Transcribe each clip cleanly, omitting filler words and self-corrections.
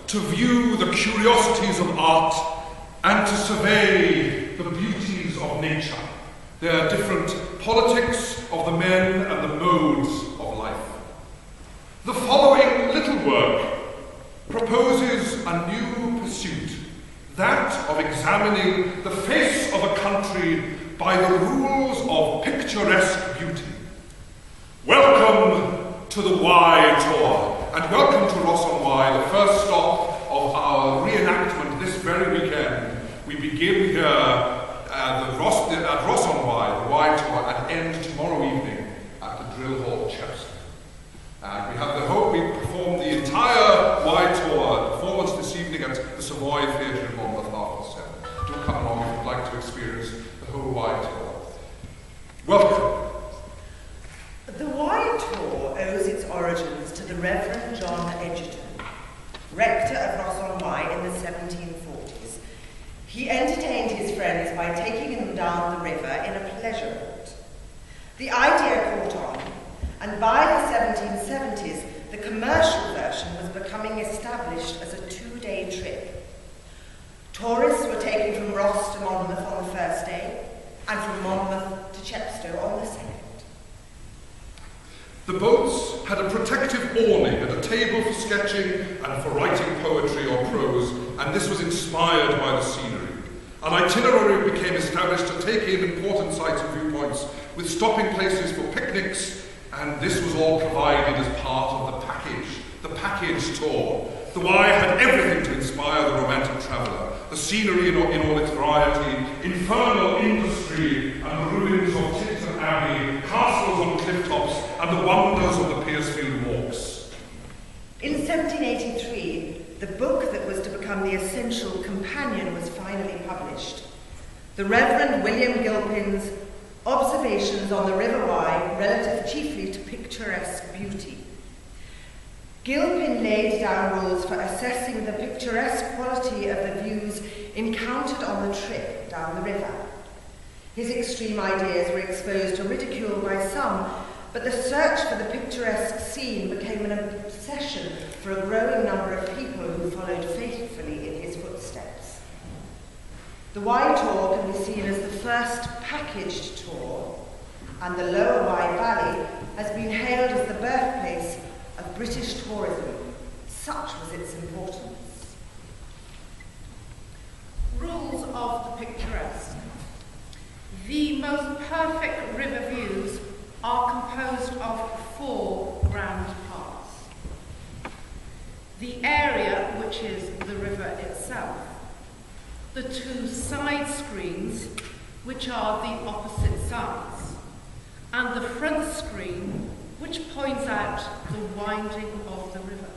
to view the curiosities of art and to survey the beauties of nature, their different politics of the men and the modes of life. The following little work proposes a new pursuit, that of examining the face of a country by the rules of picturesque beauty. Welcome to the Wye Tour, and welcome to Ross on Wye, the first stop of our reenactment this very weekend. We begin here at Ross on Wye, the Wye Tour, and end tomorrow evening at the Drill Hall, Chepstow. And we have the hope we perform the entire Wye Tour performance this evening at the Savoy Theatre in Monmouth, 7:30. Do come along if you'd like to experience the whole Wye Tour. Welcome. The Wye Tour owes its origins to the Reverend John Edgerton, rector of Ross on Wye in the 1740s. He entertained his friends by taking them down the river in a pleasure boat. The idea caught on, and by the 1770s, the commercial version was becoming established as a 2-day trip. Tourists were taken from Ross to Monmouth on the first day, and from Monmouth to Chepstow on the second. The boats had a protective awning and a table for sketching and for writing poetry or prose, and this was inspired by the scenery. An itinerary became established to take in important sites and viewpoints, with stopping places for picnics, and this was all provided as part of the package tour. The Wye had everything to inspire the romantic traveller: the scenery in all its variety, infernal industry and ruins of Tipton Abbey, castles on cliff tops, and the wonders of the Piercefield walks. In 1783, the book that was to become the essential companion was finally published. The Reverend William Gilpin's Observations on the River Wye, relative chiefly to picturesque beauty. Gilpin laid down rules for assessing the picturesque quality of the views encountered on the trip down the river. His extreme ideas were exposed to ridicule by some, but the search for the picturesque scene became an obsession for a growing number of people who followed faithfully in his footsteps. The Wye Tour can be seen as the first packaged tour, and the lower Wye Valley has been hailed as the birthplace of British tourism. Such was its importance. Rules of the picturesque. The most perfect river views are composed of 4 grand parts. The area, which is the river itself, the 2 side screens, which are the opposite sides, and the front screen, which points out the winding of the river.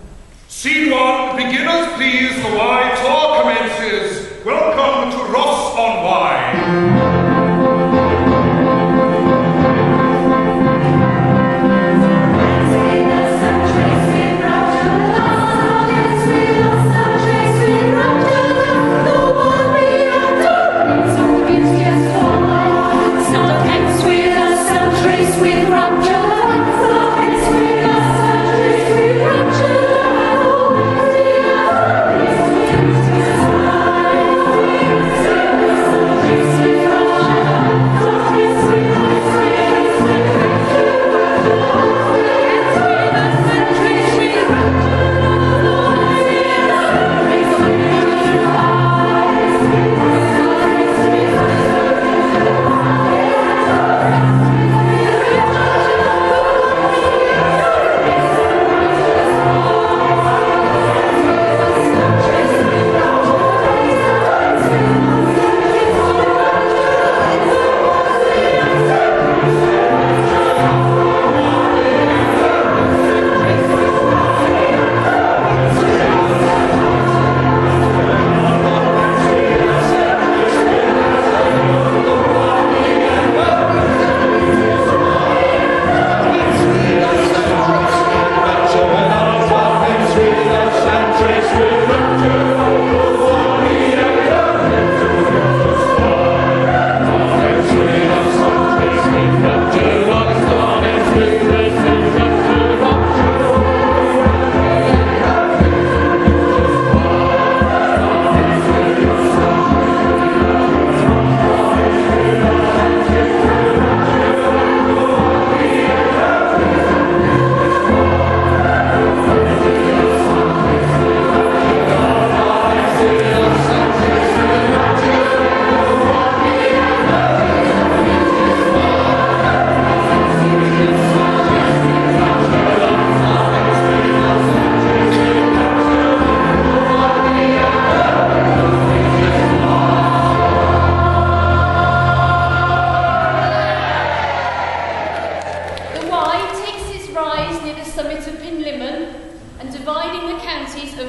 Scene 1, beginners please, the Wye Tour commences. Welcome to Ross on Wye. With rapture,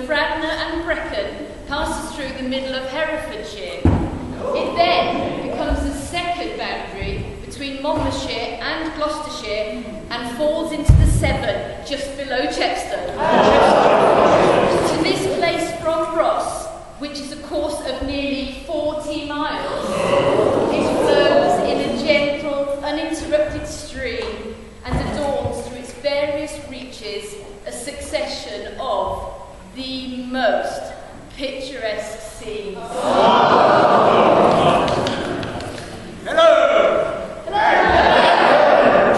Fradna and Brecon passes through the middle of Herefordshire. It then becomes the second boundary between Monmouthshire and Gloucestershire and falls into the Severn just below Chepstow. To this place from Ross, which is a course of nearly 40 miles, it flows in a gentle, uninterrupted stream and adorns through its various reaches a succession of the most picturesque scenes. Hello!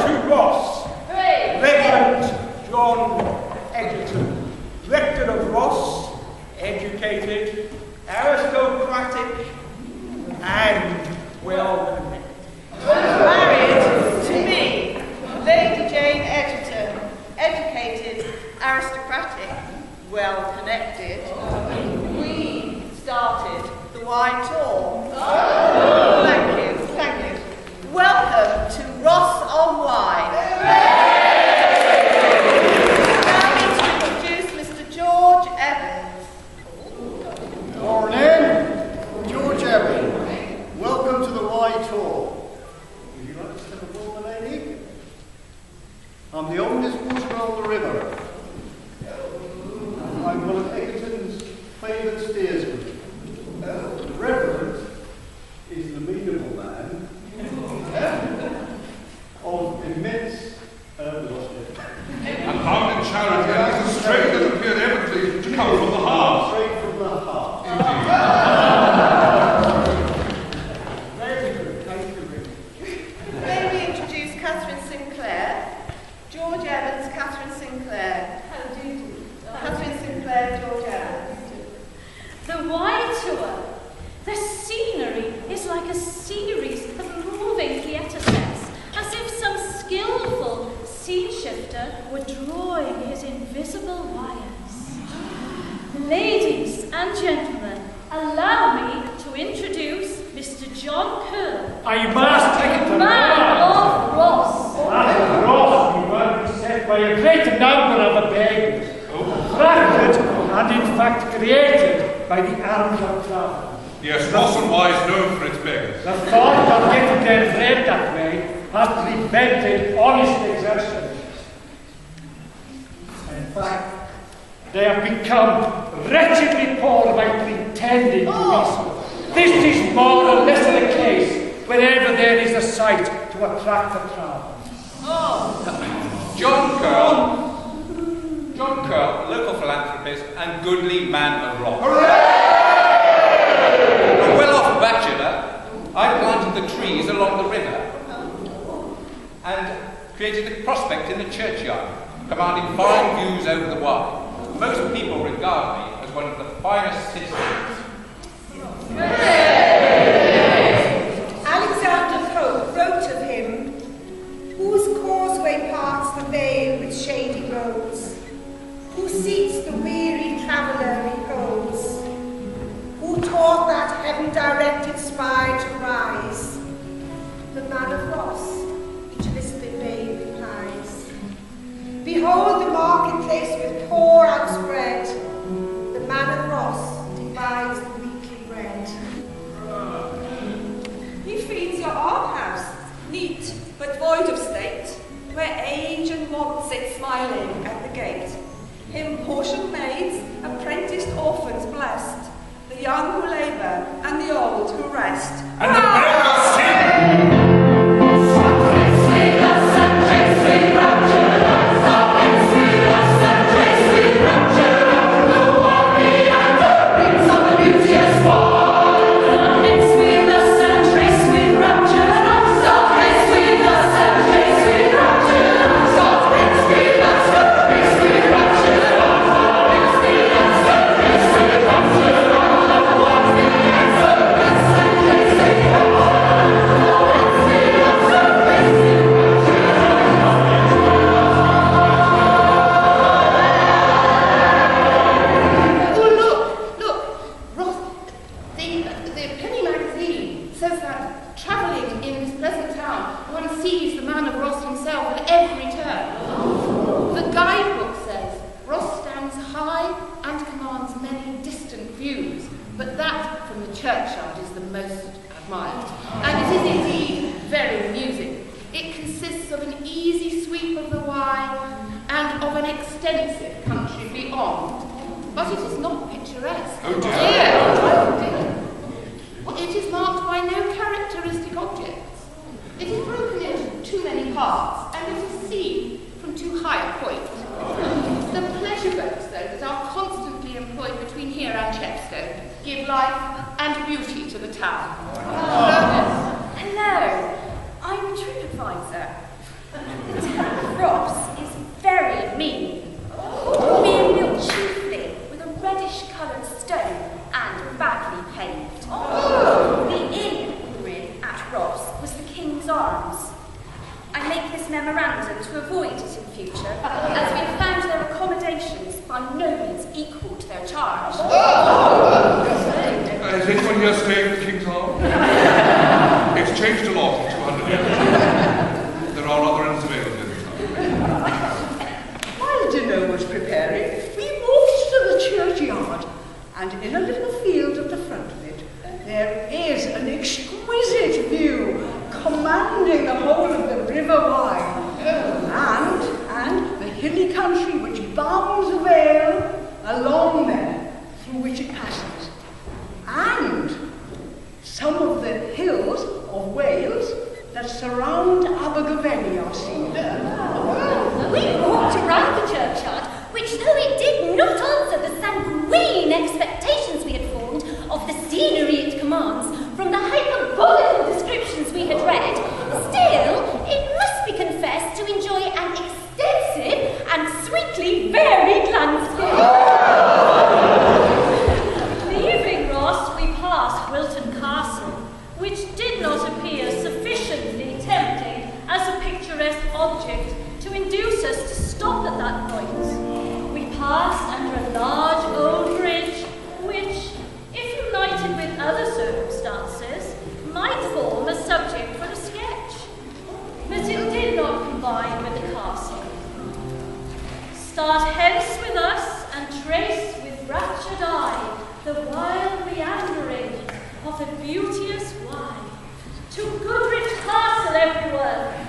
To Ross. Hooray! Reverend John Egerton, rector of Ross, educated, aristocratic, and well connected. Married to me, Lady Jane Egerton, educated, aristocratic, well connected. We started the Wye Tour. Thank you. Welcome to Ross on Wye. Allow me to introduce Mr. George Evans. Morning, George Evans. Welcome to the Wye Tour. Would you like to step aboard, my lady? I'm the oldest water on the river. I'm one of Egerton's favoured steersmen. The Reverend is the amenable man of immense And found in charity, and is a strain that appeared evidently to come from the heart. Straight from the heart. Very good, thank you very much. May we introduce Catherine Sinclair? George Evans, Catherine Sinclair. How do you do? Catherine Sinclair, George Evans. The Wye Tour. The scenery is like a series of moving theatre sets, as if some skillful scene shifter were drawing his invisible wires. Ladies and gentlemen, allow me to introduce Mr. John Curl, I must take it to man of Ross. That Ross, we were beset by a great number of beggars, attracted and in fact created by the arms of travel. Yes, Ross and Wye is known for its beggars. The thought of getting their bread that way has prevented honest exertion. In fact, they have become wretchedly poor by pretending to be so. This is more or less the case wherever there is a sight to attract the crowd. John Curl, local philanthropist and goodly man of rock. A well-off bachelor, I planted the trees along the river and created a prospect in the churchyard, commanding fine views over the Wye. Most people regard me as one of the finest citizens. Alexander Pope wrote of him, whose causeway parts the vale with shady roads, who seats the weary traveller repose, who taught that heaven-directed spy to rise. The man of Ross, each lisping babe replies. Behold the marketplace with poor outspread, the man of Ross divides the weekly bread. He feeds your almshouse, neat but void of state, where age and want sit smiling at the gate. Him portioned maids, apprenticed orphans blessed, the young who labour and the old who but that from the churchyard is the most admired, and it is indeed very amusing. It consists of an easy sweep of the Wye and of an extensive country beyond, but it is not picturesque. Oh dear. Oh dear. Well, it is marked by no characteristic objects. It is broken into too many parts, and it is seen from too high a point. The pleasure boats, though, that are constantly employed between here and Chepstow give life and beauty to the town. Hello, I'm TripAdvisor. The town of Ross is very mean. Being built chiefly with a reddish-coloured stone and badly paved. The inn we were in at Ross was the King's Arms. I make this memorandum to avoid it in future, as we have found their accommodations by no means equal to their charge. Is anyone here staying at the King's Arms? It's changed a lot in 200 years. There are other inns available in the town. While dinner was preparing, we walked to the churchyard, and in a little field at the front of it, there is an exquisite view commanding the whole of the River Wye, and the hilly country which bounds the vale along there, through which it passes. And some of the hills of Wales that surround Abergavenny are seen. We walked around the churchyard, which, though it did not answer the sanguine expectations we had formed of the scenery it commands from the hyperbolical descriptions we had read, still, it must be confessed to enjoy an extensive and sweetly varied landscape. Leaving Ross, we passed Wilton Castle, which did not appear sufficiently tempting as a picturesque object to induce us to stop at that point. We passed under a large old bridge, which, if united with other circumstances, might form a subject for a sketch, but it did not combine with the castle. Start hence with us, and trace with raptured eye the wild meandering of the beauteous Wye. To Goodrich Castle, everyone!